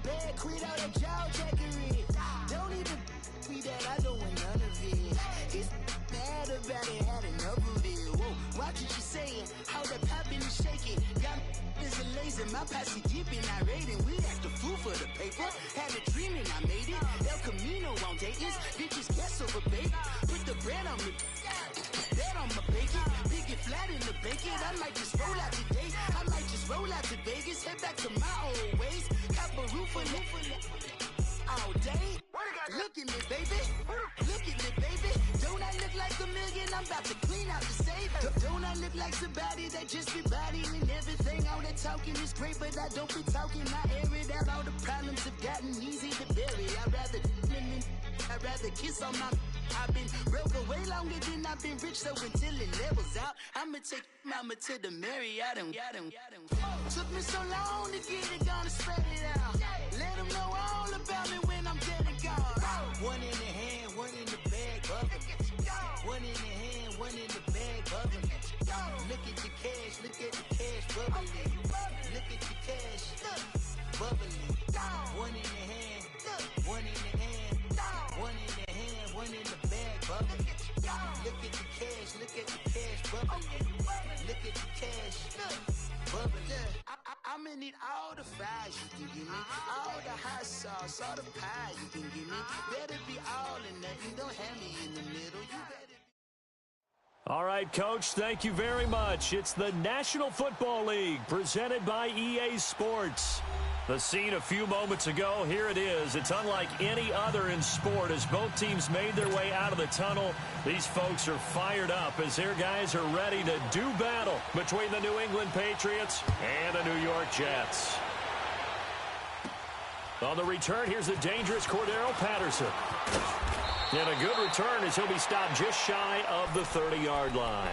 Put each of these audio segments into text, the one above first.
bag, quit all that jaw jackery. Don't even be that, I don't want none of it. He's mad about it, had enough of it. Whoa, watch what you saying, how that poppin' and shaking. Got is a laser, my posse deep and I raiding. We act a fool for the paper, had a dream and I made it. El Camino on Dayton's, bitches guess over baby. Put the bread on me, bet on my bacon. Big it flat in the bacon, I might just roll out today. I might just roll out to Vegas, head back to my old ways. Cop a roof for all day. Look at me, baby. Look at me, baby. Don't I look like a million? I'm about to clean out the safe. Don't I look like somebody that just be bodying everything? All that talking is great, but I don't be talking. I air it out. All the problems have gotten easy to bury. I'd rather kiss on my. I've been broke way longer than I've been rich, so until it levels out, I'ma take mama to the Marriott and got him. Took me so long to get it, gonna spread it out. Let them know all about me when I'm dead and gone. One in the hand, one in the bag, bubbling. One in the hand, one in the bag, bubbling. Look at the cash, look at the cash bubbling. Look at the cash, bubbling. One in the hand, one in the hand, one in the hand, one in the bag, bubbling. Look at the cash, look at the cash bubbling. Look at the cash, bubbling. I'ma need all the fries you can give me, all the hot sauce, all the pie you can give me. Better be all or nothing, don't have me in the middle. You better. All right, Coach, thank you very much. It's the National Football League presented by EA Sports. The scene a few moments ago, here it is. It's unlike any other in sport as both teams made their way out of the tunnel. These folks are fired up as their guys are ready to do battle between the New England Patriots and the New York Jets. On the return, here's the dangerous Cordero Patterson. And a good return as he'll be stopped just shy of the 30-yard line.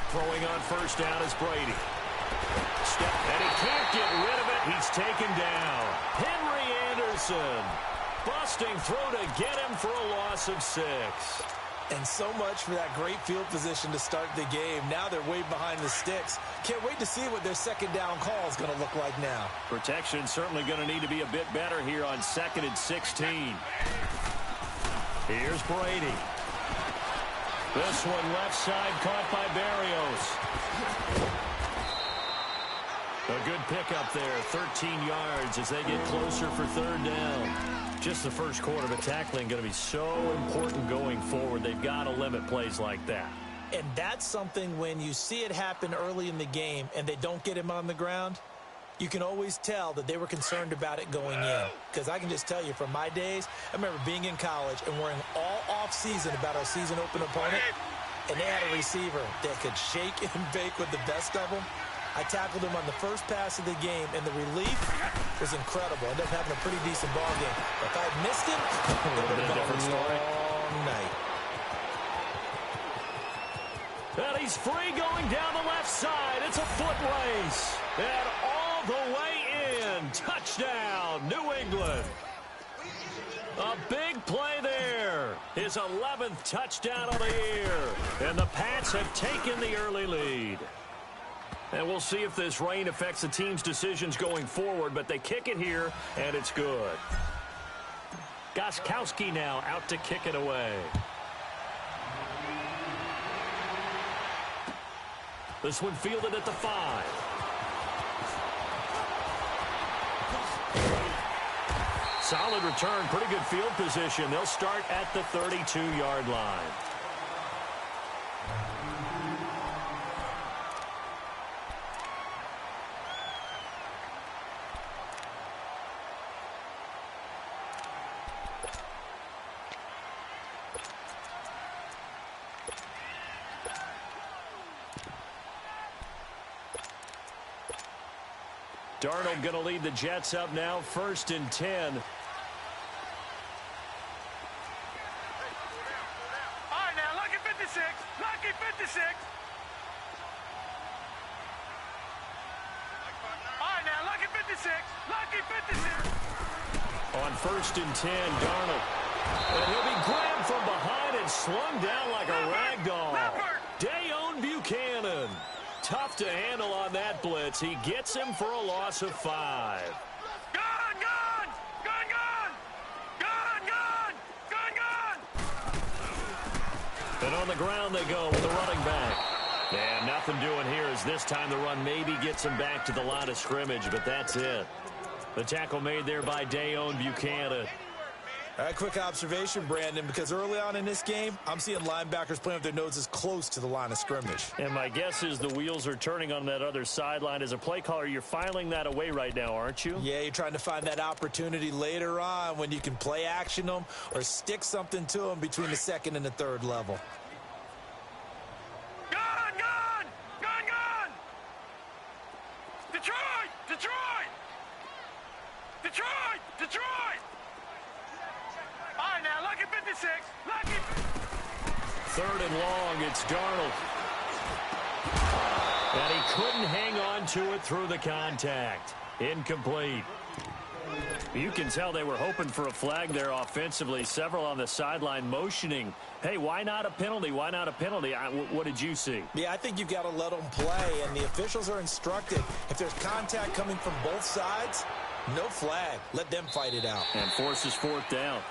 Throwing on first down is Brady. And he can't get rid of it. He's taken down. Henry Anderson busting through to get him for a loss of 6. And so much for that great field position to start the game. Now they're way behind the sticks. Can't wait to see what their second down call is going to look like now. Protection certainly going to need to be a bit better here on 2nd and 16. Here's Brady. This one left side caught by Barrios. A good pickup there, 13 yards as they get closer for 3rd down. Just the first quarter, but tackling going to be so important going forward. They've got to limit plays like that. And that's something when you see it happen early in the game and they don't get him on the ground, you can always tell that they were concerned about it going in. Because I can just tell you from my days, I remember being in college and worrying all off-season about our season open opponent, and they had a receiver that could shake and bake with the best of them. I tackled him on the first pass of the game, and the relief was incredible. I ended up having a pretty decent ball game. If I had missed him, it would have been a different story. Long night. And he's free going down the left side. It's a foot race. And all the way in. Touchdown, New England. A big play there. His 11th touchdown of the year. And the Pats have taken the early lead. And we'll see if this rain affects the team's decisions going forward, but they kick it here, and it's good. Gostkowski now out to kick it away. This one fielded at the 5. Solid return, pretty good field position. They'll start at the 32-yard line. Darnold going to lead the Jets up now, 1st and 10. Lucky 56. All right, now, lucky 56. Lucky 56. On 1st and 10, Darnold. And he'll be grabbed from behind and slung down like a rag doll. Dayon Buchanan. Tough to handle on that blitz. He gets him for a loss of 5. And on the ground they go with the running back. And nothing doing here as this time the run maybe gets him back to the line of scrimmage, but that's it. The tackle made there by Dayon Buchanan. All right, quick observation, Brandon, because early on in this game, I'm seeing linebackers playing with their noses close to the line of scrimmage. And my guess is the wheels are turning on that other sideline. As a play caller, you're filing that away right now, aren't you? Yeah, you're trying to find that opportunity later on when you can play action them or stick something to them between the second and the third level. Detroit! All right, now, lucky 56. Lucky. 3rd and long, it's Darnold. And he couldn't hang on to it through the contact. Incomplete. You can tell they were hoping for a flag there offensively. Several on the sideline motioning. Hey, why not a penalty? Why not a penalty? What did you see? Yeah, I think you've got to let them play, and the officials are instructed. If there's contact coming from both sides, no flag. Let them fight it out. And forces 4th down.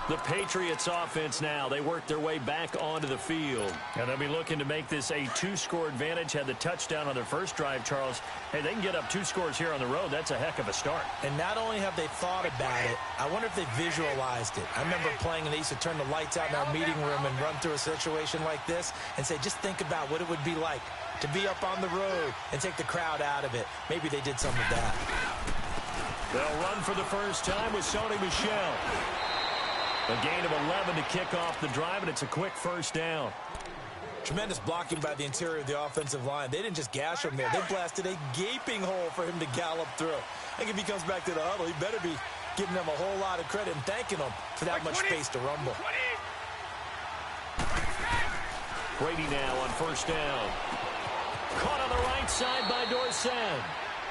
The Patriots offense now. They work their way back onto the field. And they'll be looking to make this a 2-score advantage. Had the touchdown on their first drive, Charles. Hey, they can get up 2 scores here on the road. That's a heck of a start. And not only have they thought about it, I wonder if they visualized it. I remember playing and they used to turn the lights out in our meeting room and run through a situation like this and say, just think about what it would be like to be up on the road and take the crowd out of it. Maybe they did some of that. They'll run for the first time with Sony Michel. A gain of 11 to kick off the drive, and it's a quick first down. Tremendous blocking by the interior of the offensive line. They didn't just gash him there. They blasted a gaping hole for him to gallop through. I think if he comes back to the huddle, he better be giving them a whole lot of credit and thanking them for that much space to rumble. Brady now on 1st down. Caught on the right side by Dorsett.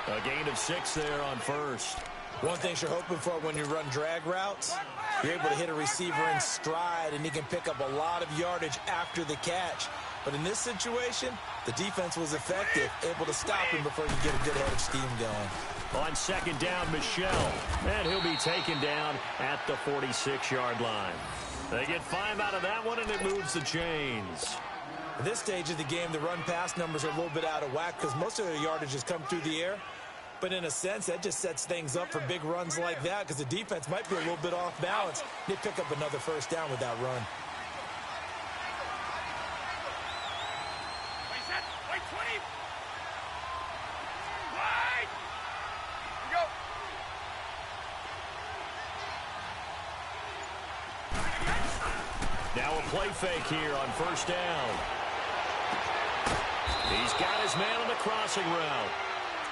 A gain of 6 there on 1st. One thing you're hoping for when you run drag routes, you're able to hit a receiver in stride, and he can pick up a lot of yardage after the catch. But in this situation, the defense was effective, able to stop him before you get a good head of steam going. On 2nd down, Michel. And he'll be taken down at the 46-yard line. They get 5 out of that one, and it moves the chains. At this stage of the game, the run-pass numbers are a little bit out of whack because most of their yardage has come through the air. But in a sense, that just sets things up for big runs like that because the defense might be a little bit off balance. They pick up another first down with that run. Wait, 20. Wait. Go. Now a play fake here on 1st down. He's got his man on the crossing route.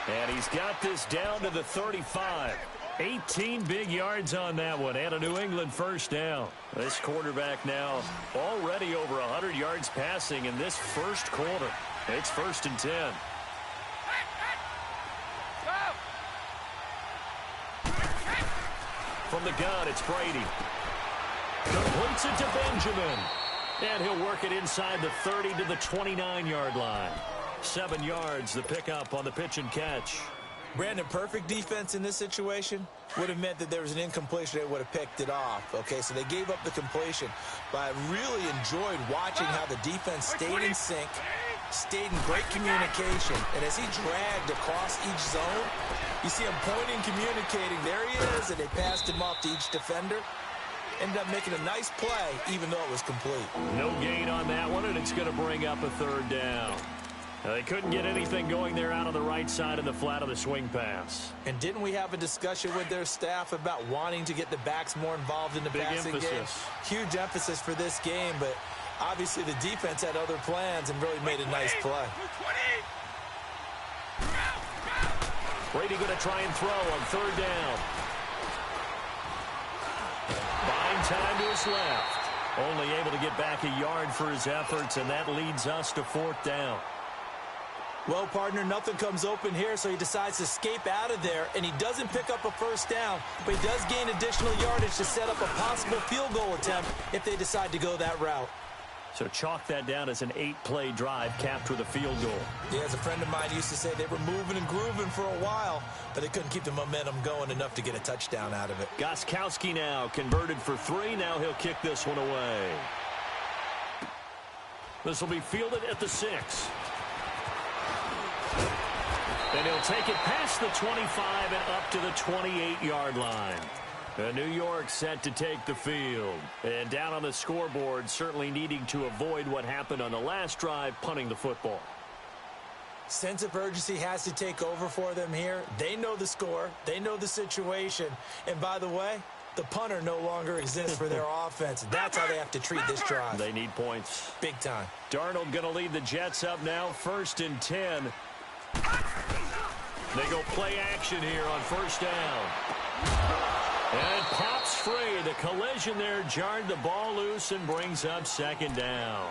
And he's got this down to the 35. 18 big yards on that one, and a New England first down. This quarterback now already over 100 yards passing in this first quarter. It's 1st and 10. From the gun, it's Brady. Completes it to Benjamin. And he'll work it inside the 30 to the 29-yard line. 7 yards, the pickup on the pitch and catch. Brandon, perfect defense in this situation would have meant that there was an incompletion. They would have picked it off. Okay, so they gave up the completion. But I really enjoyed watching how the defense stayed in sync, stayed in great communication. And as he dragged across each zone, you see him pointing, communicating. There he is, and they passed him off to each defender. Ended up making a nice play, even though it was complete. No gain on that one, and it's going to bring up a 3rd down. They couldn't get anything going there out on the right side of the flat of the swing pass. And didn't we have a discussion with their staff about wanting to get the backs more involved in the passing game? Huge emphasis for this game, but obviously the defense had other plans and really made a nice play. Brady going to try and throw on 3rd down. Buying time to his left. Only able to get back a yard for his efforts, and that leads us to 4th down. Well, partner, nothing comes open here, so he decides to escape out of there, and he doesn't pick up a first down, but he does gain additional yardage to set up a possible field goal attempt if they decide to go that route. So chalk that down as an 8-play drive capped with a field goal. Yeah, as a friend of mine used to say, they were moving and grooving for a while, but they couldn't keep the momentum going enough to get a touchdown out of it. Gostkowski now converted for 3. Now he'll kick this one away. This will be fielded at the 6. And he'll take it past the 25 and up to the 28-yard line. New York set to take the field. And down on the scoreboard, certainly needing to avoid what happened on the last drive, punting the football. Sense of urgency has to take over for them here. They know the score. They know the situation. And by the way, the punter no longer exists for their offense. That's how they have to treat this drive. They need points. Big time. Darnold going to lead the Jets up now, 1st and 10. They go play action here on 1st down. And it pops free. The collision there jarred the ball loose and brings up 2nd down.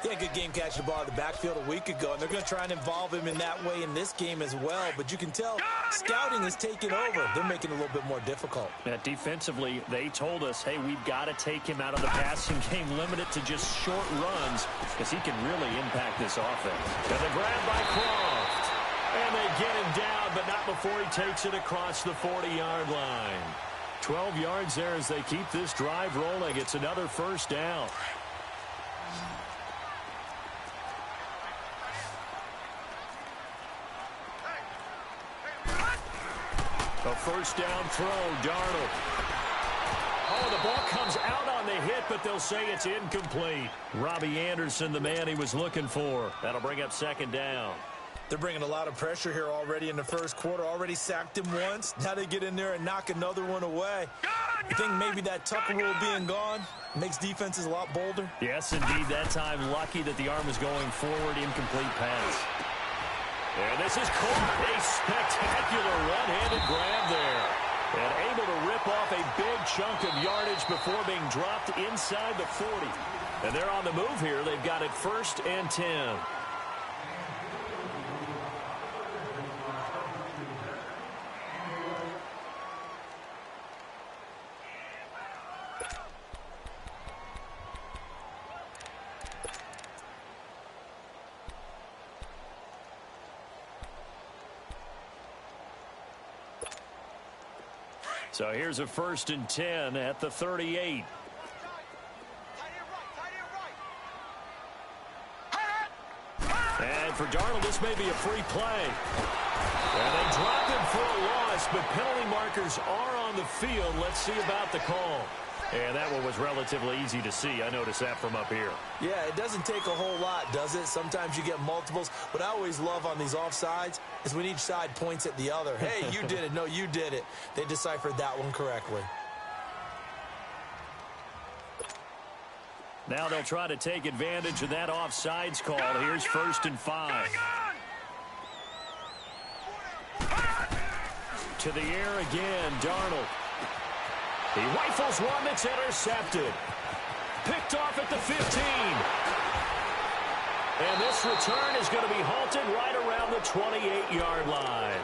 Yeah, good game catching the ball in the backfield a week ago, and they're going to try and involve him in that way in this game as well. But you can tell scouting is taking over. They're making it a little bit more difficult. Defensively, they told us, hey, we've got to take him out of the passing game, limit it to just short runs, because he can really impact this offense. And the grab by Croft. And they get him down, but not before he takes it across the 40-yard line. 12 yards there as they keep this drive rolling. It's another 1st down. A 1st down throw, Darnold. Oh, the ball comes out on the hit, but they'll say it's incomplete. Robbie Anderson, the man he was looking for. That'll bring up 2nd down. They're bringing a lot of pressure here already in the first quarter. Already sacked him once. Now they get in there and knock another one away. You think maybe that Tucker rule being gone makes defenses a lot bolder? Yes, indeed. That time lucky that the arm was going forward. Incomplete pass. And this is caught. A spectacular one-handed grab there. And able to rip off a big chunk of yardage before being dropped inside the 40. And they're on the move here. They've got it 1st and 10. So here's a 1st and 10 at the 38. And for Darnold, this may be a free play. And they drop him for a loss, but penalty markers are on the field. Let's see about the call. And that one was relatively easy to see. I noticed that from up here. Yeah, it doesn't take a whole lot, does it? Sometimes you get multiples. What I always love on these offsides is when each side points at the other. Hey, you did it. No, you did it. They deciphered that one correctly. Now they'll try to take advantage of that offsides call. Here's 1st and 5. To the air again, Darnold. He rifles one that's intercepted. Picked off at the 15. And this return is going to be halted right around the 28-yard line.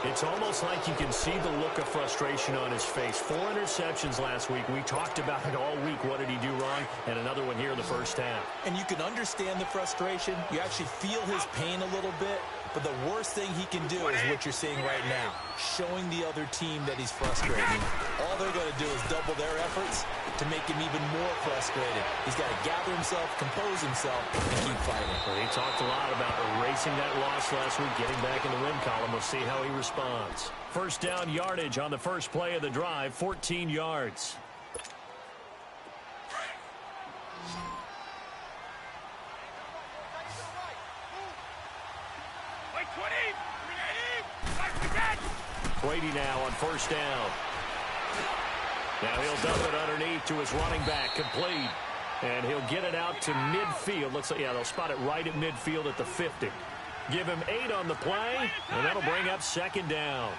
It's almost like you can see the look of frustration on his face. 4 interceptions last week. We talked about it all week. What did he do wrong? And another one here in the first half. And you can understand the frustration. You actually feel his pain a little bit. But the worst thing he can do is what you're seeing right now, showing the other team that he's frustrated. All they're going to do is double their efforts to make him even more frustrated. He's got to gather himself, compose himself, and keep fighting. Well, he talked a lot about erasing that loss last week, getting back in the win column. We'll see how he responds. 1st down yardage on the first play of the drive, 14 yards. Brady now on 1st down. Now he'll dump it underneath to his running back, complete. And he'll get it out to midfield. Looks like, yeah, they'll spot it right at midfield at the 50. Give him 8 on the play, and that'll bring up 2nd down.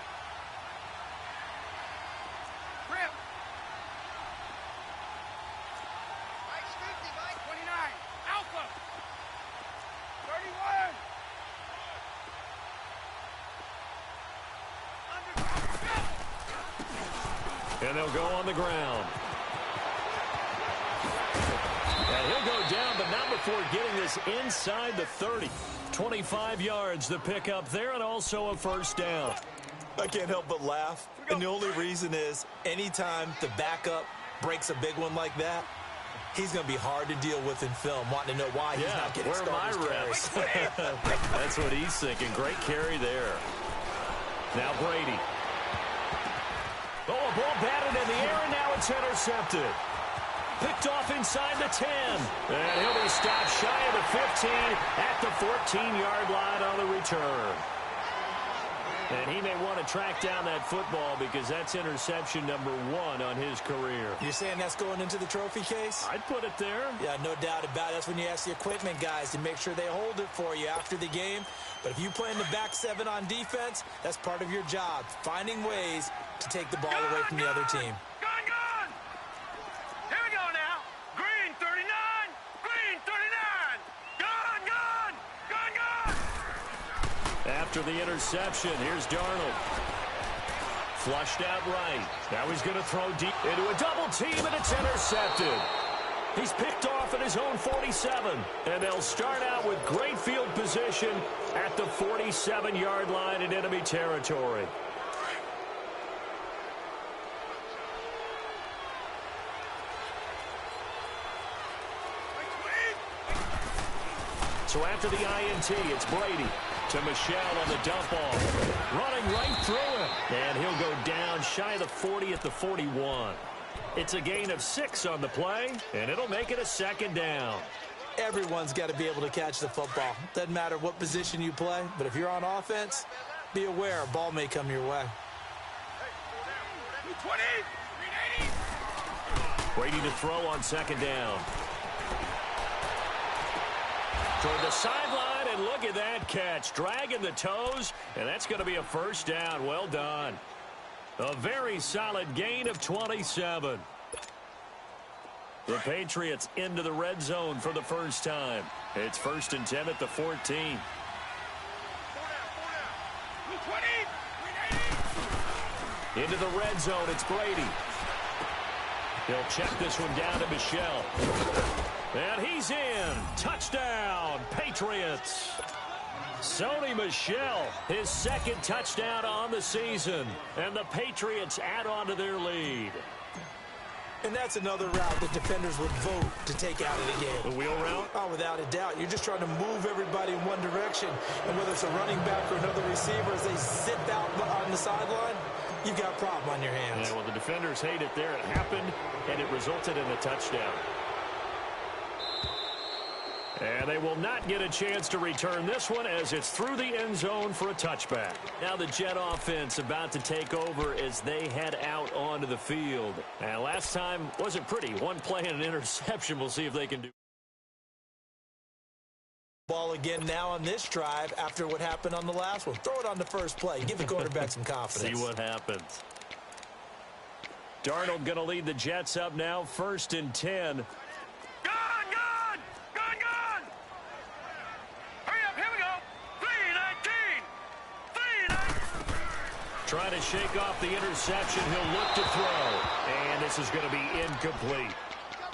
And they'll go on the ground. And he'll go down, but not before getting this inside the 30. 25 yards the pick up there, and also a first down. I can't help but laugh, and the only reason is anytime the backup breaks a big one like that, he's going to be hard to deal with in film, wanting to know why he's not getting starters carries. That's what he's thinking. Great carry there. Now Brady. Oh, a ball batted in the air, and now it's intercepted. Picked off inside the 10. And he'll be stopped shy of the 15 at the 14-yard line on the return. And he may want to track down that football because that's interception number 1 on his career. You're saying that's going into the trophy case? I'd put it there. Yeah, no doubt about it. That's when you ask the equipment guys to make sure they hold it for you after the game. But if you play in the back 7 on defense, that's part of your job, finding ways to take the ball away from the other team. Gone! Here we go now. Green 39. Green 39. Gone! After the interception, here's Darnold. Flushed out right. Now he's going to throw deep into a double team, and it's intercepted. He's picked off at his own 47, and they'll start out with great field position at the 47-yard line in enemy territory. So after the INT, it's Brady to Michelle on the dump off. Running right through him. And he'll go down shy of the 40 at the 41. It's a gain of 6 on the play, and it'll make it a second down. Everyone's got to be able to catch the football. Doesn't matter what position you play, but if you're on offense, be aware a ball may come your way. 20. Brady to throw on second down. Toward the sideline, and look at that catch. Dragging the toes, and that's going to be a first down. Well done. A very solid gain of 27. The Patriots into the red zone for the first time. It's 1st and 10 at the 14. 20. Into the red zone, it's Brady. He'll check this one down to Michelle. And he's in. Touchdown, Patriots. Sony Michel, his second touchdown on the season. And the Patriots add on to their lead. And that's another route that defenders would vote to take out of the game. The wheel route? Oh, without a doubt. You're just trying to move everybody in one direction. And whether it's a running back or another receiver, as they zip out on the sideline, you've got a problem on your hands. Yeah, well, the defenders hate it there. It happened, and it resulted in a touchdown. And they will not get a chance to return this one as it's through the end zone for a touchback. Now the Jet offense about to take over as they head out onto the field. And last time wasn't pretty. One play and an interception. We'll see if they can do. Ball again now on this drive after what happened on the last one. Throw it on the first play. Give the quarterback some confidence. See what happens. Darnold going to lead the Jets up now. 1st and 10. Trying to shake off the interception. He'll look to throw. And this is going to be incomplete.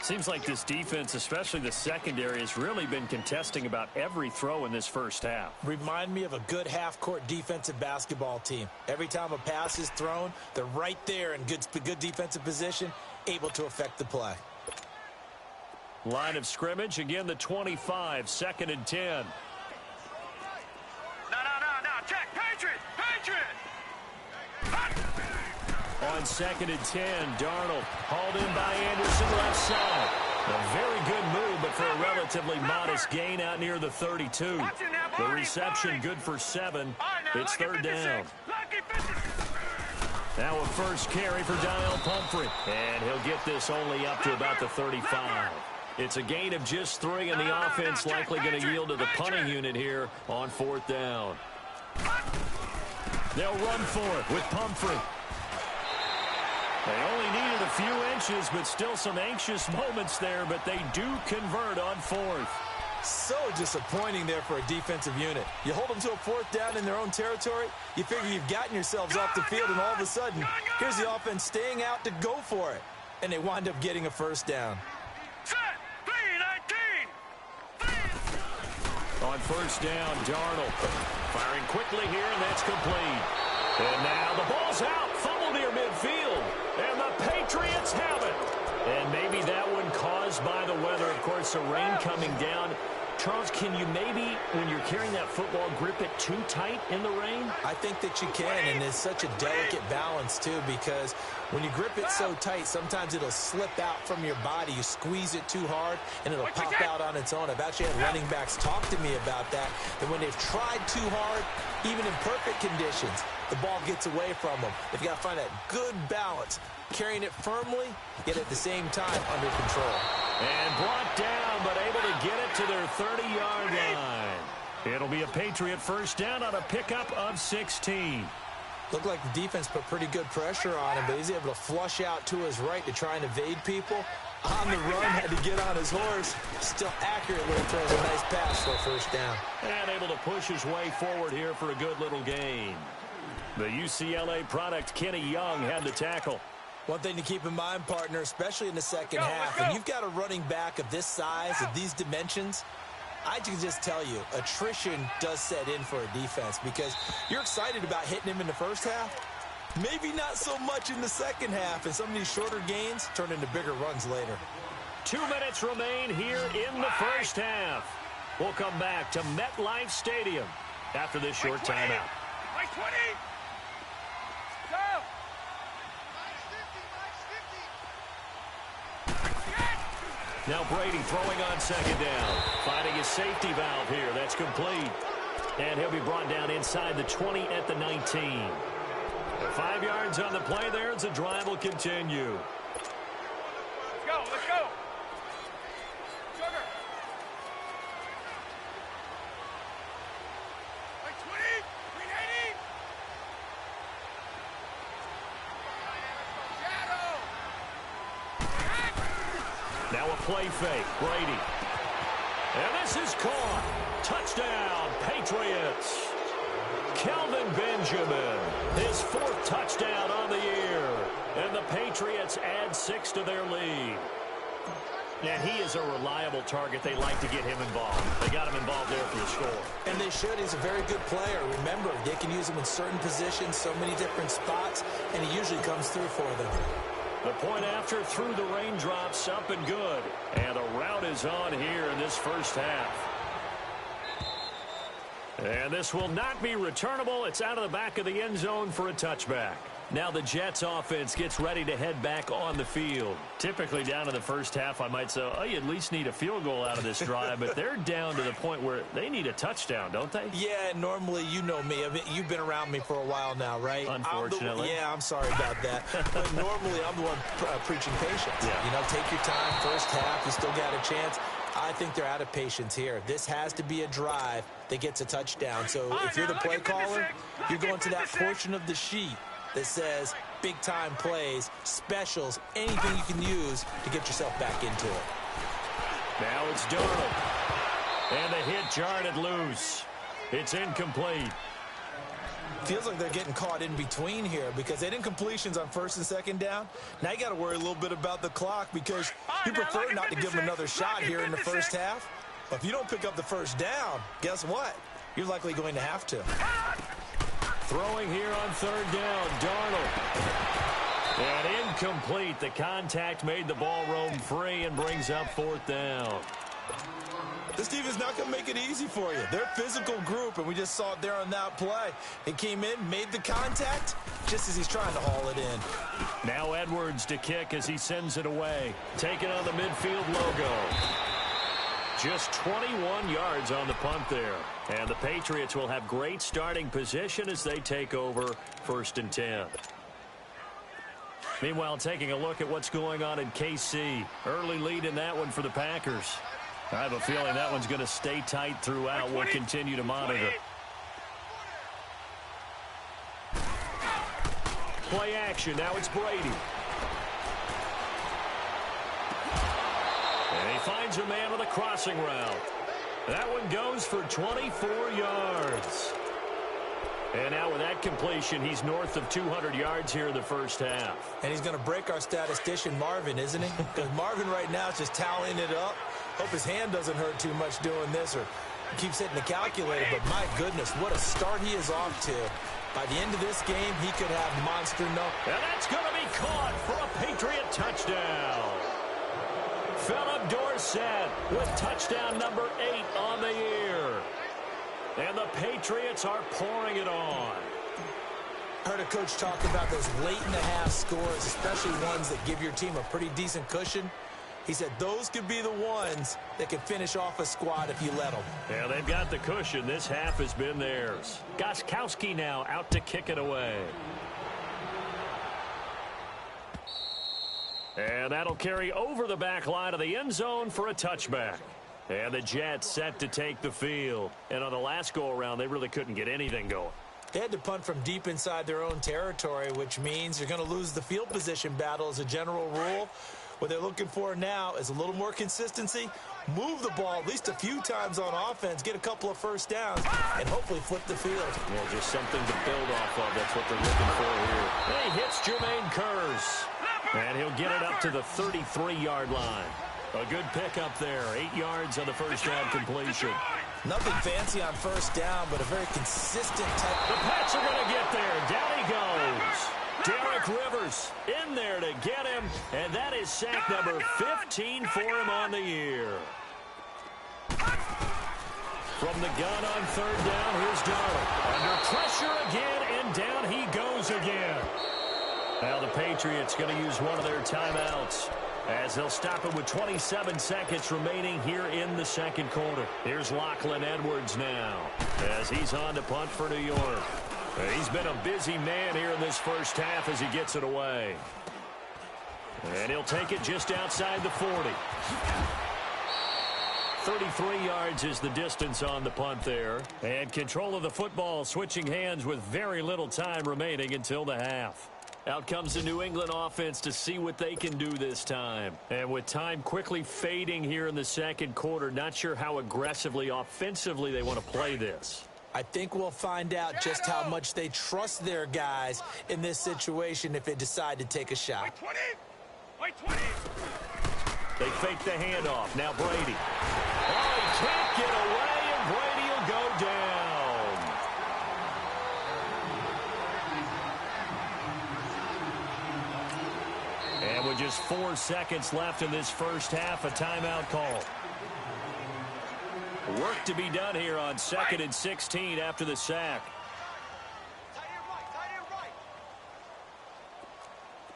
Seems like this defense, especially the secondary, has really been contesting about every throw in this first half. Remind me of a good half-court defensive basketball team. Every time a pass is thrown, they're right there in good defensive position, able to affect the play. Line of scrimmage, again the 25, 2nd and 10. No. Check. Patriot. On 2nd and 10, Darnold hauled in by Anderson left side. A very good move, but for a relatively modest gain out near the 32. The reception good for 7. It's 3rd down. Now a first carry for Dial Pumphrey. And he'll get this only up to about the 35. It's a gain of just 3, and the offense likely going to yield to the punting unit here on 4th down. They'll run for it with Pumphrey. They only needed a few inches, but still some anxious moments there, but they do convert on 4th. So disappointing there for a defensive unit. You hold them to a 4th down in their own territory, you figure you've gotten yourselves off the field, and all of a sudden, here's the offense staying out to go for it. And they wind up getting a 1st down. Set. 3-19. On 1st down, Darnold firing quickly here, and that's complete. And now the ball's out, fumble near midfield, and the Patriots have it. And maybe that one caused by the weather. Of course, the rain coming down. Charles, can you maybe, when you're carrying that football, grip it too tight in the rain? I think that you can, and it's such a delicate balance, too, because when you grip it so tight, sometimes it'll slip out from your body. You squeeze it too hard, and it'll pop out on its own. I've actually had running backs talk to me about that when they've tried too hard, even in perfect conditions, the ball gets away from them. They've got to find that good balance, carrying it firmly, yet at the same time under control. And brought down, but able to get it to their 30-yard line. It'll be a Patriot 1st down on a pickup of 16. Looked like the defense put pretty good pressure on him, but he's able to flush out to his right to try and evade people. On the run, had to get on his horse. Still accurately throws a nice pass for a 1st down. And able to push his way forward here for a good little gain. The UCLA product, Kenny Young, had the tackle. One thing to keep in mind, partner, especially in the second half, when you've got a running back of this size, of these dimensions, I can just tell you, attrition does set in for a defense because you're excited about hitting him in the first half. Maybe not so much in the second half, and some of these shorter gains turn into bigger runs later. 2 minutes remain here in the first half. We'll come back to MetLife Stadium after this short timeout. Like 20. Go. Now Brady throwing on 2nd down. Finding his safety valve here. That's complete. And he'll be brought down inside the 20 at the 19. 5 yards on the play there as the drive will continue. Let's go. Let's go. Sugar. Like 20. 380. Now a play fake. Brady. And this is caught. Touchdown, Patriots. Kelvin Benjamin, his 4th touchdown on the year. And the Patriots add 6 to their lead. And he is a reliable target. They like to get him involved. They got him involved there for the score. And they should. He's a very good player. Remember, they can use him in certain positions, so many different spots, and he usually comes through for them. The point after through the raindrops, up and good. And a route is on here in this first half. And this will not be returnable. It's out of the back of the end zone for a touchback. Now the Jets offense gets ready to head back on the field. Typically down in the first half, I might say, oh, you at least need a field goal out of this drive. But they're down to the point where they need a touchdown, don't they? Yeah, normally, you know me. I mean, you've been around me for a while now, right? Unfortunately. I'm sorry about that. But normally, I'm the one preaching patience. Yeah. You know, take your time. First half, you still got a chance. I think they're out of patience here. This has to be a drive that gets a touchdown. So if you're the play caller, you're going to that portion of the sheet that says big-time plays, specials, anything you can use to get yourself back into it. Now it's Darnold. And the hit jarred loose. It's incomplete. Feels like they're getting caught in between here because they didn't completions on 1st and 2nd down. Now you got to worry a little bit about the clock because you prefer not to give them another shot here in the first half. But if you don't pick up the 1st down, guess what? You're likely going to have to. Throwing here on 3rd down, Darnold. And incomplete. The contact made the ball roam free and brings up 4th down. This team is not going to make it easy for you. They're a physical group, and we just saw it there on that play. He came in, made the contact, just as he's trying to haul it in. Now Edwards to kick as he sends it away. Taking on the midfield logo. Just 21 yards on the punt there. And the Patriots will have great starting position as they take over 1st and 10. Meanwhile, taking a look at what's going on in KC. Early lead in that one for the Packers. I have a feeling that one's going to stay tight throughout. We'll continue to monitor. Play action. Now it's Brady. And he finds a man with a crossing route. That one goes for 24 yards. And now with that completion, he's north of 200 yards here in the first half. And he's going to break our statistician Marvin, isn't he? Because Marvin right now is just tallying it up. Hope his hand doesn't hurt too much doing this or keeps hitting the calculator. But my goodness, what a start he is off to. By the end of this game, he could have monster numbers. And that's going to be caught for a Patriot touchdown. Philip Dorsett with touchdown number 8 on the year. And the Patriots are pouring it on. I heard a coach talk about those late-in-the-half scores, especially ones that give your team a pretty decent cushion. He said those could be the ones that can finish off a squad if you let them. Yeah, they've got the cushion. This half has been theirs. Gostkowski now out to kick it away. And that'll carry over the back line of the end zone for a touchback. And the Jets set to take the field. And on the last go-around, they really couldn't get anything going. They had to punt from deep inside their own territory, which means you're going to lose the field position battle as a general rule. What they're looking for now is a little more consistency, move the ball at least a few times on offense, get a couple of first downs, and hopefully flip the field. Yeah, just something to build off of. That's what they're looking for here. And he hits Jermaine Kearse. And he'll get it up to the 33-yard line. A good pickup there. 8 yards on the first down completion. Nothing fancy on first down, but a very consistent type. The Pats are going to get there. Down he goes. Derek Rivers in there to get him. And that is sack number 15 for him on the year. From the gun on third down, here's Darnold. Under pressure again, and down he goes again. Now the Patriots going to use one of their timeouts as they'll stop it with 27 seconds remaining here in the second quarter. Here's Lachlan Edwards now as he's on to punt for New York. He's been a busy man here in this first half as he gets it away. And he'll take it just outside the 40. 33 yards is the distance on the punt there. And control of the football switching hands with very little time remaining until the half. Out comes the New England offense to see what they can do this time. And with time quickly fading here in the second quarter, not sure how aggressively, offensively they want to play this. I think we'll find out just how much they trust their guys in this situation if they decide to take a shot. Wait 20. They fake the handoff. Now Brady. Oh, he can't get away, and Brady will go down. And with just 4 seconds left in this first half, a timeout call. Work to be done here on 2nd and 16 after the sack. Tight end right.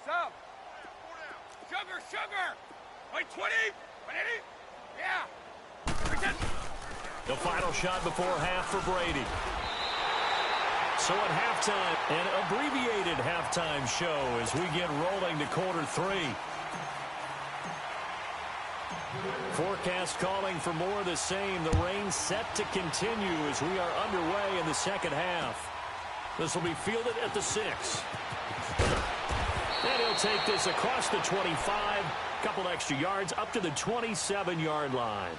Stop. Sugar. Wait 20. Yeah. The final shot before half for Brady. So at halftime, an abbreviated halftime show as we get rolling to quarter 3. Forecast calling for more of the same. The rain set to continue as we are underway in the second half. This will be fielded at the 6. And he'll take this across the 25. Couple extra yards up to the 27-yard line.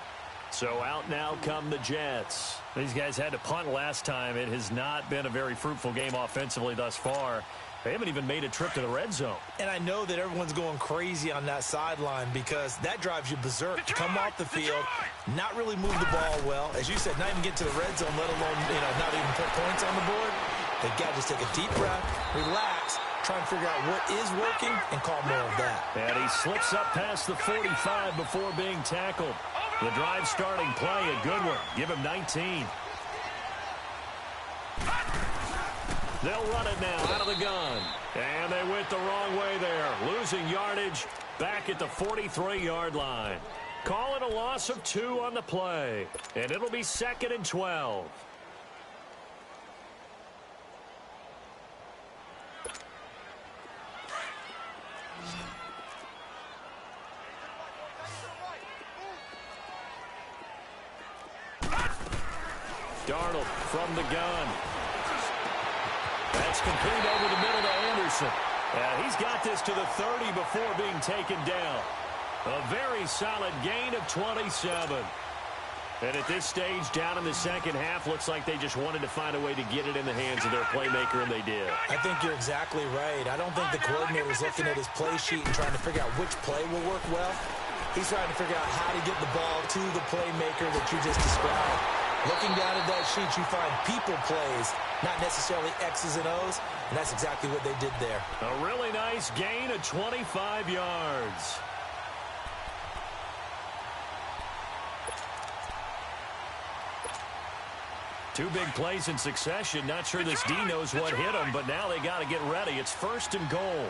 So out now come the Jets. These guys had to punt last time. It has not been a very fruitful game offensively thus far. They haven't even made a trip to the red zone. And I know that everyone's going crazy on that sideline because that drives you berserk. To come off the field, not really move the ball well. As you said, not even get to the red zone, let alone, not even put points on the board. They've got to just take a deep breath, relax, try and figure out what is working and call more of that. And he slips up past the 45 before being tackled. The drive starting play, a good one. Give him 19. They'll run it now out of the gun. And they went the wrong way there. Losing yardage back at the 43-yard line. Call it a loss of 2 on the play. And it'll be 2nd and 12. Darnold from the gun. That's complete over the middle to Anderson. And he's got this to the 30 before being taken down. A very solid gain of 27. And at this stage, down in the second half, looks like they just wanted to find a way to get it in the hands of their playmaker, and they did. I think you're exactly right. I don't think the coordinator's looking at his play sheet and trying to figure out which play will work well. He's trying to figure out how to get the ball to the playmaker that you just described. Looking down at that sheet, you find people plays, not necessarily X's and O's, and that's exactly what they did there. A really nice gain of 25 yards. Two big plays in succession. Not sure this D knows what hit him, but now they got to get ready. It's 1st and goal.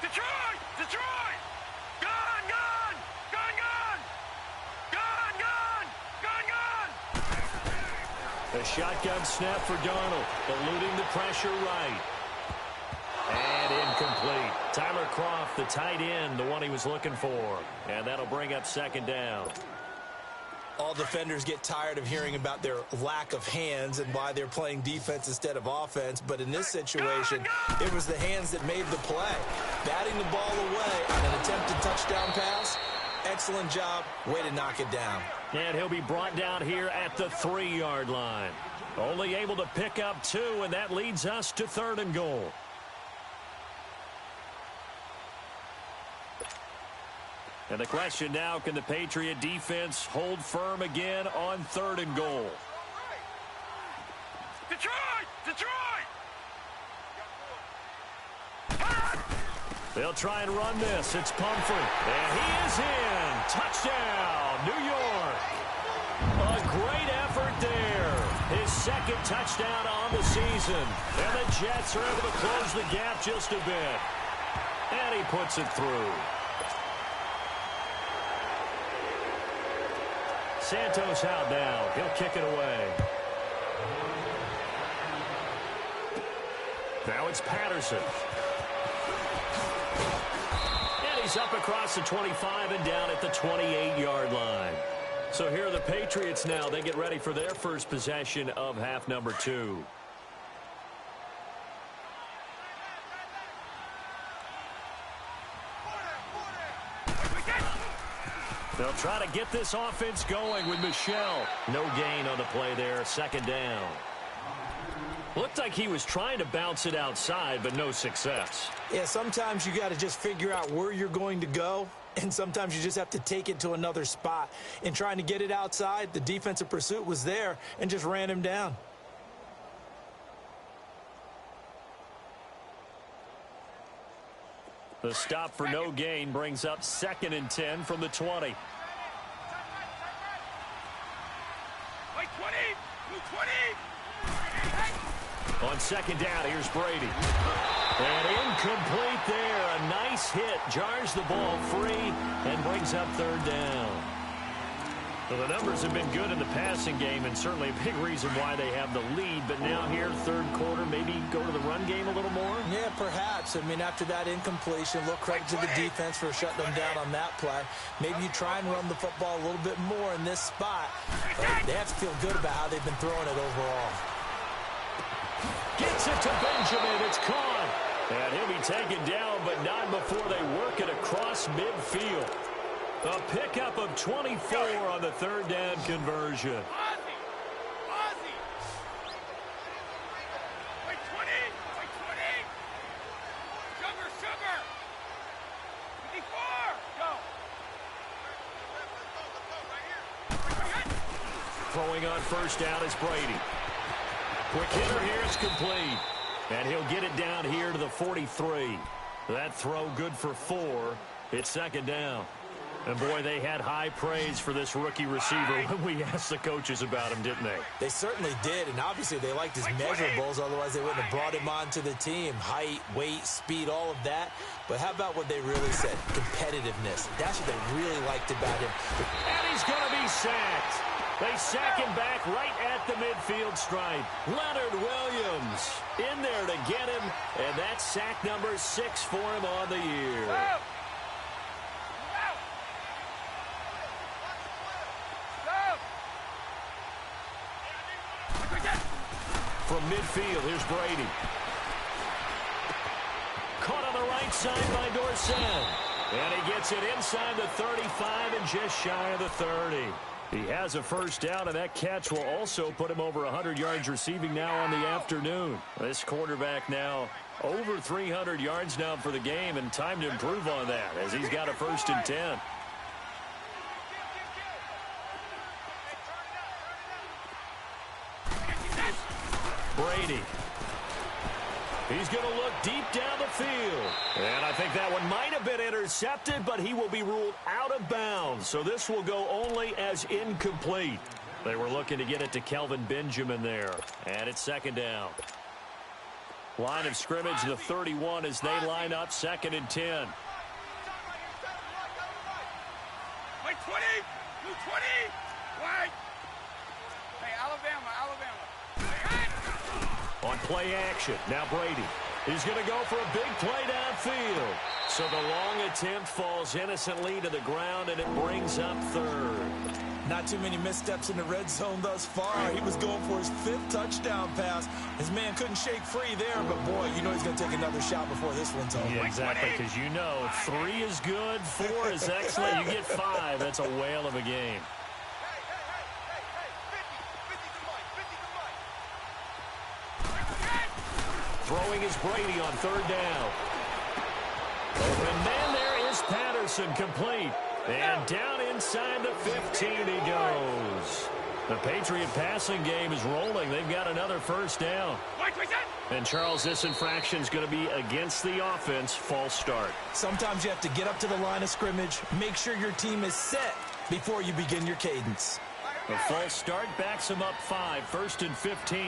Detroit! Detroit! Gone! Gone! Gone! Gone! Gone! Gone! Gone! A shotgun snap for Darnold, eluding the pressure right. And incomplete. Tyler Kroft, the tight end, the one he was looking for. And that'll bring up 2nd down. All defenders get tired of hearing about their lack of hands and why they're playing defense instead of offense. But in this situation, it was the hands that made the play. Batting the ball away on an attempted touchdown pass. Excellent job. Way to knock it down. And he'll be brought down here at the 3-yard line. Only able to pick up 2, and that leads us to 3rd and goal. And the question now, can the Patriot defense hold firm again on 3rd and goal? Detroit! Detroit! They'll try and run this. It's Pumphrey. And he is in. Touchdown, New York. A great effort there. His 2nd touchdown on the season. And the Jets are able to close the gap just a bit. And he puts it through. Santos out now. He'll kick it away. Now it's Patterson. And he's up across the 25 and down at the 28-yard line. So here are the Patriots now. They get ready for their first possession of half number 2. They'll try to get this offense going with Michel. No gain on the play there. 2nd down. Looked like he was trying to bounce it outside, but no success. Yeah, sometimes you got to just figure out where you're going to go, and sometimes you just have to take it to another spot. In trying to get it outside, the defensive pursuit was there and just ran him down. The stop for no gain brings up 2nd and 10 from the 20. On 2nd down, here's Brady. And incomplete there. A nice hit. Jars the ball free and brings up 3rd down. So the numbers have been good in the passing game, and certainly a big reason why they have the lead. But now here, 3rd quarter, maybe go to the run game a little more? Yeah, perhaps. I mean, after that incompletion, a little credit to the defense for shutting them down on that play. Maybe you try and run the football a little bit more in this spot. But they have to feel good about how they've been throwing it overall. Gets it to Benjamin. It's caught. And he'll be taken down, but not before they work it across midfield. A pickup of 24 on the 3rd down conversion. Throwing on 1st down is Brady. Quick hitter here is complete. And he'll get it down here to the 43. That throw good for 4. It's 2nd down. And, boy, they had high praise for this rookie receiver when we asked the coaches about him, didn't they? They certainly did, and obviously they liked his measurables. Otherwise, they wouldn't have brought him onto the team. Height, weight, speed, all of that. But how about what they really said? Competitiveness. That's what they really liked about him. And he's going to be sacked. They sack him back right at the midfield stripe. Leonard Williams in there to get him, and that's sack number 6 for him on the year. From midfield, here's Brady. Caught on the right side by Dorsett. And he gets it inside the 35 and just shy of the 30. He has a first down, and that catch will also put him over 100 yards receiving now on the afternoon. This quarterback now over 300 yards now for the game, and time to improve on that as he's got a 1st and 10. Brady. He's going to look deep down the field. And I think that one might have been intercepted, but he will be ruled out of bounds. So this will go only as incomplete. They were looking to get it to Kelvin Benjamin there. And it's 2nd down. Line of scrimmage, the 31 as they line up 2nd and 10. Wait, 20! Blue 20! Wait! Hey, Alabama. On play action, now Brady. He's going to go for a big play downfield. So the long attempt falls innocently to the ground, and it brings up 3rd. Not too many missteps in the red zone thus far. He was going for his 5th touchdown pass. His man couldn't shake free there, but boy, you know he's going to take another shot before this one's over. Yeah, exactly, because you know 3 is good, 4 is excellent. You get 5, that's a whale of a game. Throwing is Brady on 3rd down. Open man there is Patterson, complete. And down inside the 15 he goes. The Patriot passing game is rolling. They've got another 1st down. And Charles, this infraction is going to be against the offense. False start. Sometimes you have to get up to the line of scrimmage, make sure your team is set before you begin your cadence. A false start backs him up 5, 1st and 15.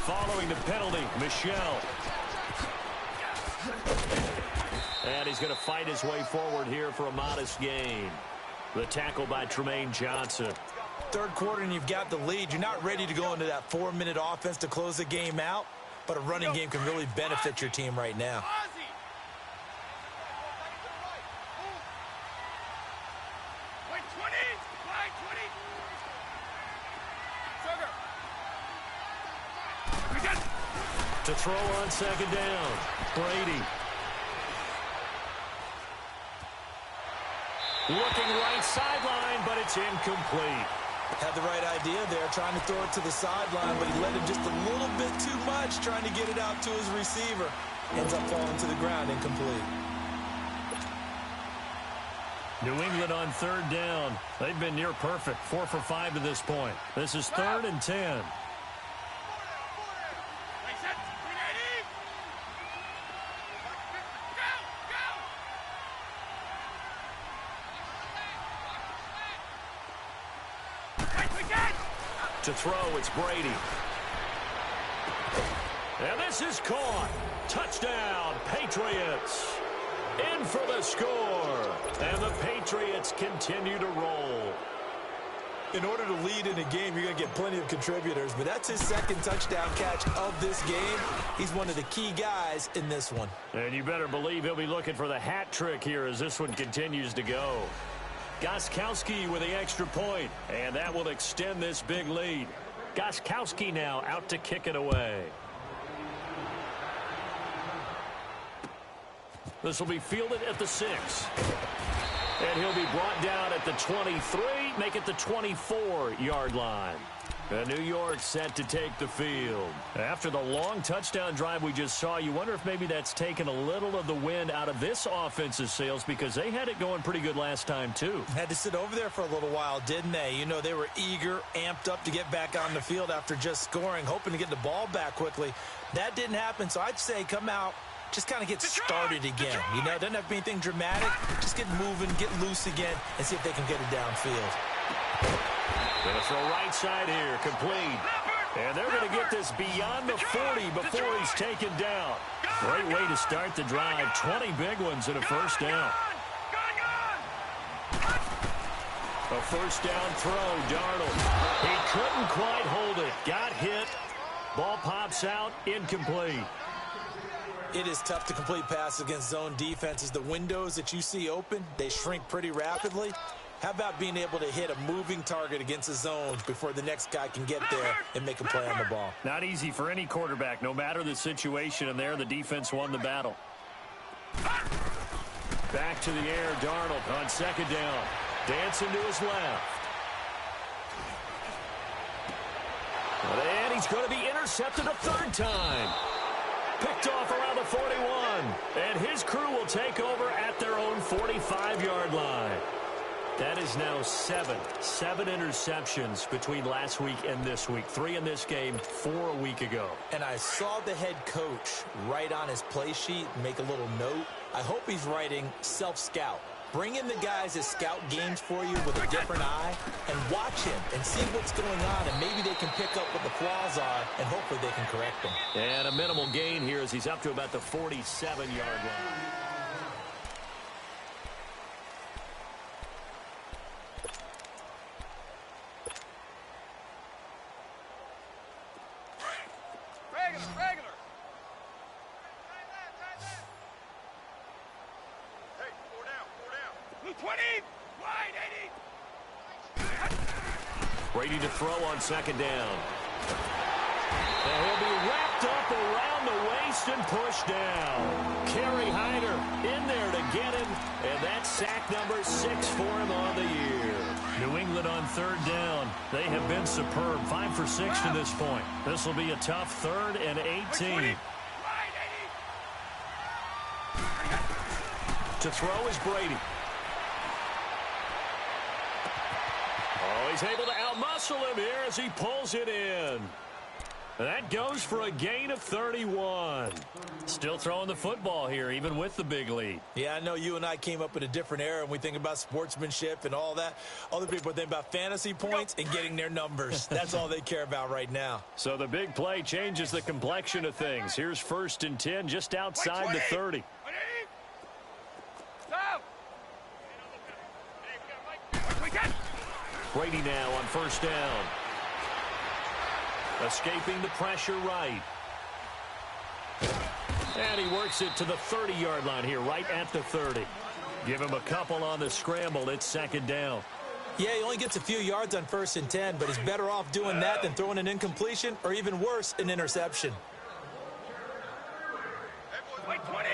Following the penalty, Michelle. And he's going to fight his way forward here for a modest gain. The tackle by Tremaine Johnson. 3rd quarter and you've got the lead. You're not ready to go into that 4-minute offense to close the game out, but a running game can really benefit your team right now. To throw on 2nd down, Brady. Looking right sideline, but it's incomplete. Had the right idea there, trying to throw it to the sideline, but he let it just a little bit too much, trying to get it out to his receiver. Ends up falling to the ground, incomplete. New England on 3rd down. They've been near perfect, 4 for 5 to this point. This is 3rd and 10. To throw, it's Brady. And this is caught. Touchdown, Patriots. In for the score. And the Patriots continue to roll. In order to lead in a game, you're going to get plenty of contributors, but that's his 2nd touchdown catch of this game. He's one of the key guys in this one. And you better believe he'll be looking for the hat trick here as this one continues to go. Gostkowski with the extra point, and that will extend this big lead. Gostkowski now out to kick it away. This will be fielded at the 6. And he'll be brought down at the 23, make it the 24-yard line. And New York set to take the field. After the long touchdown drive we just saw, you wonder if maybe that's taken a little of the wind out of this offense's sails because they had it going pretty good last time, too. Had to sit over there for a little while, didn't they? You know, they were eager, amped up to get back on the field after just scoring, hoping to get the ball back quickly. That didn't happen, so I'd say come out, just kind of get started again. You know, it doesn't have to be anything dramatic. Just get moving, get loose again, and see if they can get it downfield. Going to throw right side here, complete. And they're going to get this beyond the 40 before he's taken down. Great way to start the drive. 20 big ones and a first down. A first down throw, Darnold. He couldn't quite hold it. Got hit. Ball pops out, incomplete. It is tough to complete passes against zone defenses. The windows that you see open, they shrink pretty rapidly. How about being able to hit a moving target against the zones before the next guy can get there and make a play on the ball? Not easy for any quarterback, no matter the situation, and there the defense won the battle. Back to the air, Darnold on second down. Dancing to his left. And he's going to be intercepted a third time. Picked off around the 41. And his crew will take over at their own 45-yard line. That is now seven interceptions between last week and this week. 3 in this game, 4 a week ago. And I saw the head coach write on his play sheet, make a little note. I hope he's writing self-scout. Bring in the guys that scout games for you with a different eye and watch him and see what's going on, and maybe they can pick up what the flaws are, and hopefully they can correct them. And a minimal gain here as he's up to about the 47-yard line. Regular. Hey, 4 down. Blue 20, wide 80. Brady to throw on second down. And he'll be wrapped up around the waist and pushed down. Kerry Hyder in there to get him, and that's sack number 6 for him on the year. New England on third down. They have been superb, 5 for 6 to this point. This will be a tough 3rd and 18. To throw is Brady. Oh, he's able to outmuscle him here as he pulls it in. That goes for a gain of 31. Still throwing the football here, even with the big lead. Yeah, I know you and I came up in a different era, and we think about sportsmanship and all that. Other people think about fantasy points and getting their numbers. That's all they care about right now. So the big play changes the complexion of things. Here's 1st and 10 just outside the 30. Brady now on 1st down. Escaping the pressure right. And he works it to the 30-yard line here, right at the 30. Give him a couple on the scramble. It's 2nd down. Yeah, he only gets a few yards on 1st and 10, but he's better off doing that than throwing an incompletion or even worse, an interception. Wait 20.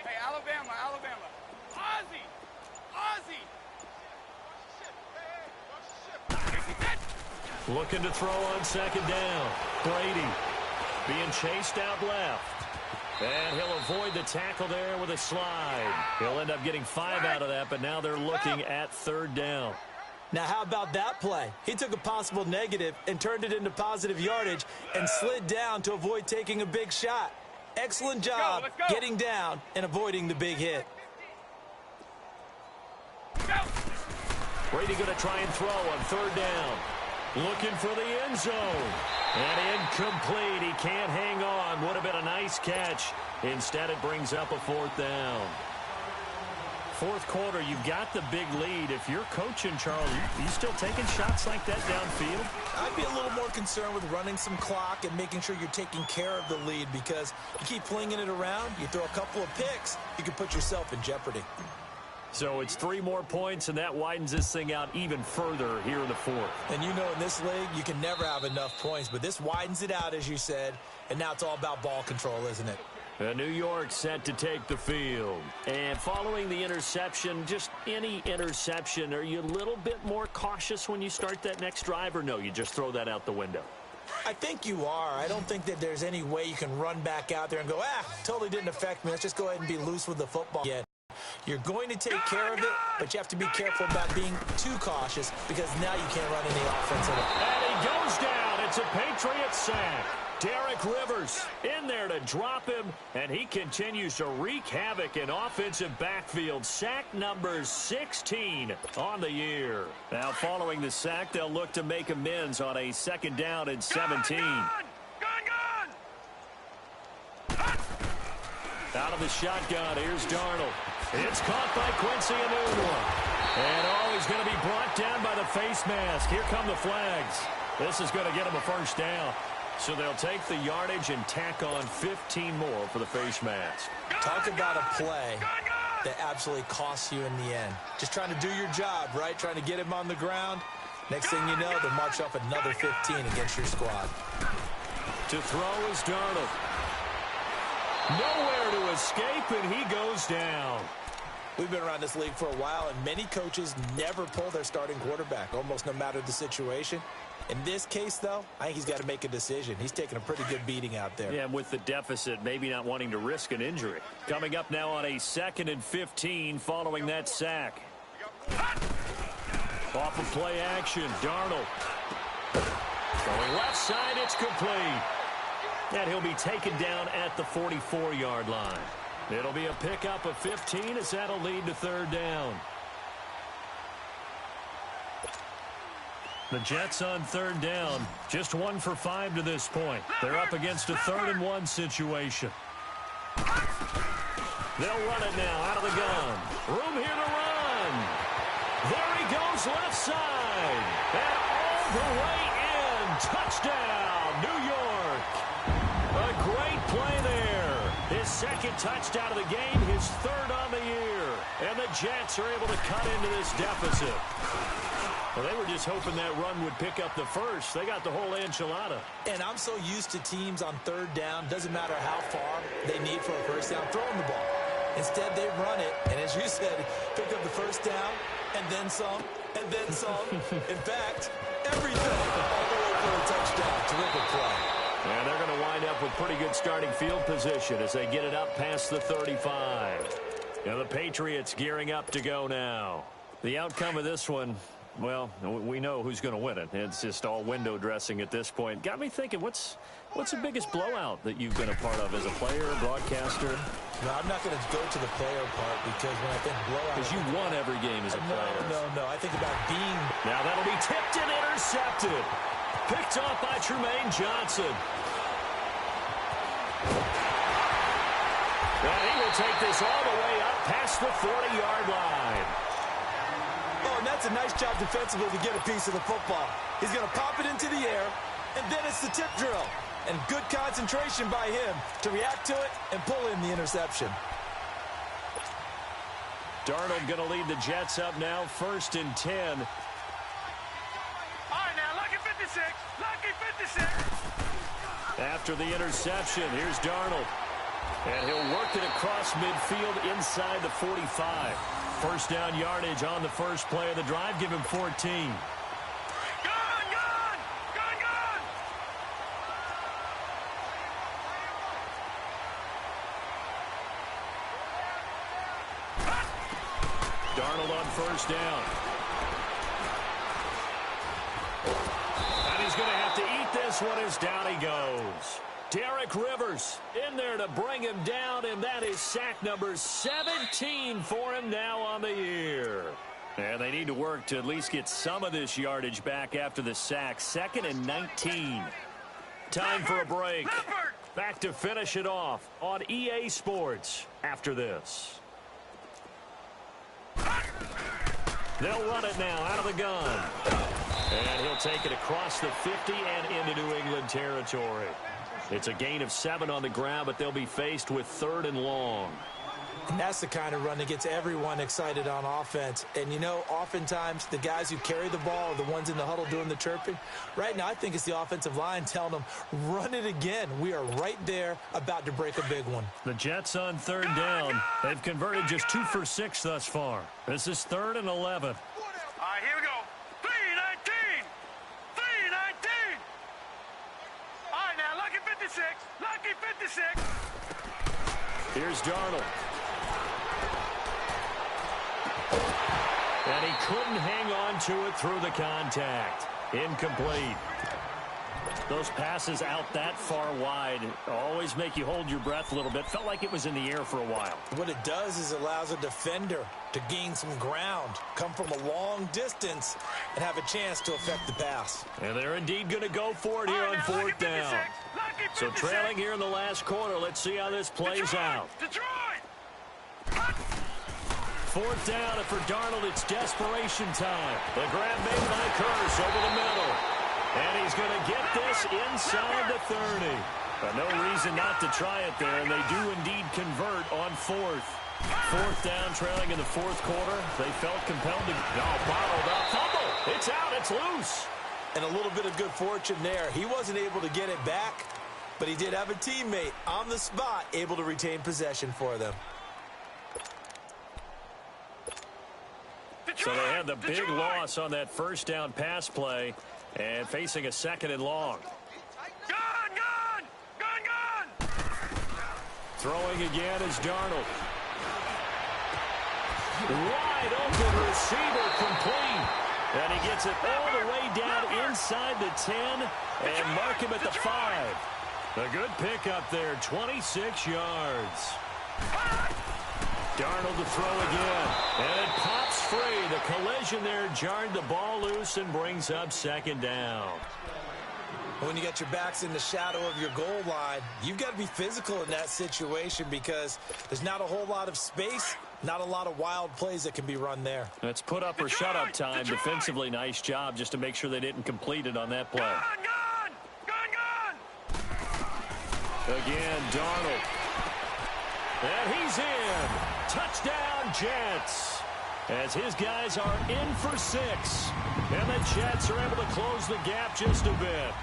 Hey, Alabama. Ozzy. Looking to throw on 2nd down. Brady being chased out left. And he'll avoid the tackle there with a slide. He'll end up getting 5 out of that, but now they're looking at 3rd down. Now, how about that play? He took a possible negative and turned it into positive yardage and slid down to avoid taking a big shot. Excellent job getting down and avoiding the big hit. Brady going to try and throw on 3rd down. Looking for the end zone. And incomplete. He can't hang on. Would have been a nice catch. Instead, it brings up a 4th down. 4th quarter, you've got the big lead. If you're coaching, Charles, you still taking shots like that downfield? I'd be a little more concerned with running some clock and making sure you're taking care of the lead, because you keep flinging it around, you throw a couple of picks, you can put yourself in jeopardy. So it's 3 more points, and that widens this thing out even further here in the 4th. And you know in this league, you can never have enough points, but this widens it out, as you said, and now it's all about ball control, isn't it? New York set to take the field. And following the interception, just any interception, are you a little bit more cautious when you start that next drive, or no, you just throw that out the window? I think you are. I don't think that there's any way you can run back out there and go, totally didn't affect me. Let's just go ahead and be loose with the football. Yeah. You're going to take care of it, but you have to be careful about being too cautious, because now you can't run any offense at all. And he goes down. It's a Patriot sack. Derek Rivers in there to drop him, and he continues to wreak havoc in offensive backfield. Sack number 16 on the year. Now, following the sack, they'll look to make amends on a 2nd down and 17. Out of the shotgun, here's Darnold. It's caught by Quincy Enunwa. And he's going to be brought down by the face mask. Here come the flags. This is going to get him a 1st down. So they'll take the yardage and tack on 15 more for the face mask. Talk about a play that absolutely costs you in the end. Just trying to do your job, right? Trying to get him on the ground. Next thing you know, they'll march up another 15 against your squad. To throw is Darnold. Nowhere to escape, and he goes down. We've been around this league for a while, and many coaches never pull their starting quarterback, almost no matter the situation. In this case, though, I think he's got to make a decision. He's taking a pretty good beating out there. Yeah, with the deficit, maybe not wanting to risk an injury. Coming up now on a 2nd and 15 following that sack. Off of play action, Darnold. Going left side, it's complete. And he'll be taken down at the 44-yard line. It'll be a pickup of 15 as that'll lead to 3rd down. The Jets on 3rd down, just 1 for 5 to this point. They're up against a 3rd and 1 situation. They'll run it now out of the gun. Room here to run. There he goes left side. And all the way in. Touchdown, New York. A great play there. His 2nd touchdown of the game, his 3rd on the year. And the Jets are able to cut into this deficit. Well, they were just hoping that run would pick up the first. They got the whole enchilada. And I'm so used to teams on 3rd down, doesn't matter how far they need for a first down, throwing the ball. Instead, they run it, and as you said, pick up the first down, and then some, and then some. In fact, everything all the way for a touchdown. Terrific play. And they're going to wind up with pretty good starting field position as they get it up past the 35. Now the Patriots gearing up to go now. The outcome of this one, well, we know who's going to win it. It's just all window dressing at this point. Got me thinking, what's the biggest blowout that you've been a part of as a player, broadcaster? No, I'm not going to go to the player part because when I think blowout... Because you won every game as a player. No. I think about being... Now that'll be tipped and intercepted. Picked off by Tremaine Johnson. And he will take this all the way up past the 40-yard line. Oh, and that's a nice job defensively to get a piece of the football. He's going to pop it into the air, and then it's the tip drill. And good concentration by him to react to it and pull in the interception. Darnold going to lead the Jets up now, 1st and 10. All right, now, lucky 56. Lucky 56. After the interception, here's Darnold. And he'll work it across midfield inside the 45. First down yardage on the first play of the drive. Give him 14. Gone! Darnold on first down. And he's going to have to eat this one as down he goes. Derek Rivers in there to bring him down, and that is sack number 17 for him now on the year. And they need to work to at least get some of this yardage back after the sack. 2nd and 19. Time for a break. Back to finish it off on EA Sports after this. They'll run it now out of the gun. And he'll take it across the 50 and into New England territory. It's a gain of 7 on the ground, but they'll be faced with 3rd and long. And that's the kind of run that gets everyone excited on offense. And, you know, oftentimes the guys who carry the ball are the ones in the huddle doing the chirping. Right now, I think it's the offensive line telling them, run it again. We are right there about to break a big one. The Jets on 3rd down. They've converted just 2 for 6 thus far. This is 3rd and 11. All right, here we go. 3-19. 3-19. All right, now, lucky 56. Lucky 56. Here's Darnold. And he couldn't hang on to it through the contact. Incomplete. Those passes out that far wide always make you hold your breath a little bit. Felt like it was in the air for a while. What it does is it allows a defender to gain some ground, come from a long distance, and have a chance to affect the pass. And they're indeed going to go for it here on 4th down. So trailing here in the last quarter. Let's see how this plays out. Detroit! 4th down, and for Darnold, it's desperation time. The grab made by Curse over the middle. And he's going to get this inside the 30. But no reason not to try it there, and they do indeed convert on fourth. Fourth down, trailing in the fourth quarter. They felt compelled to bottled up. Fumble! It's out. It's loose. And a little bit of good fortune there. He wasn't able to get it back, but he did have a teammate on the spot able to retain possession for them. So they had the big loss on that first down pass play and facing a second and long. Gun! Throwing again is Darnold. Wide open receiver complete. And he gets it all the way down inside the 10 and mark him at the 5. A good pickup there, 26 yards. Darnold to throw again. And it pops free. The collision there jarred the ball loose and brings up second down. When you got your backs in the shadow of your goal line, you've got to be physical in that situation because there's not a whole lot of space, not a lot of wild plays that can be run there. It's put up or shut up time. Defensively, nice job just to make sure they didn't complete it on that play. Gun! Again, Darnold. And he's in. Touchdown, Jets. As his guys are in for 6. And the Jets are able to close the gap just a bit.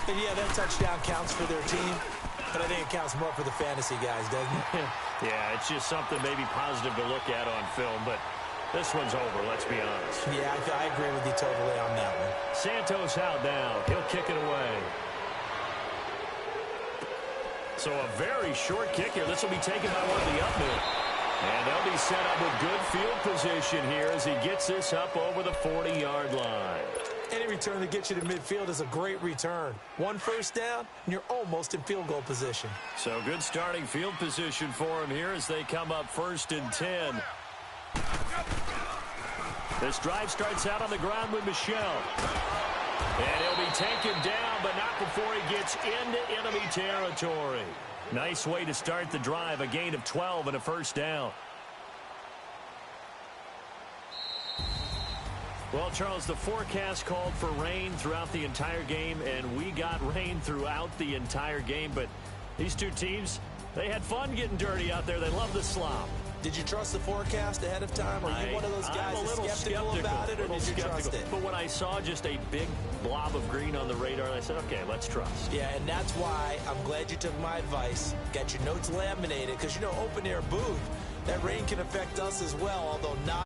And yeah, that touchdown counts for their team, but I think it counts more for the fantasy guys, doesn't it? Yeah, it's just something maybe positive to look at on film, but this one's over, let's be honest. Yeah, I agree with you totally on that one. Santos out now. He'll kick it away. So a very short kick here. This will be taken by one of the up men. And they'll be set up with good field position here as he gets this up over the 40-yard line. Any return that gets you to midfield is a great return. One first down, and you're almost in field goal position. So good starting field position for him here as they come up 1st and 10. This drive starts out on the ground with Michel. And he'll be taken down, but not before he gets into enemy territory. Nice way to start the drive, a gain of 12 and a first down. Well, Charles, the forecast called for rain throughout the entire game, and we got rain throughout the entire game. But these two teams, they had fun getting dirty out there. They love the slop. Did you trust the forecast ahead of time? Are you one of those guys that's skeptical about it, or did you trust it? But when I saw just a big blob of green on the radar, I said, okay, let's trust. Yeah, and that's why I'm glad you took my advice. Got your notes laminated, because, you know, open-air booth, that rain can affect us as well, although not.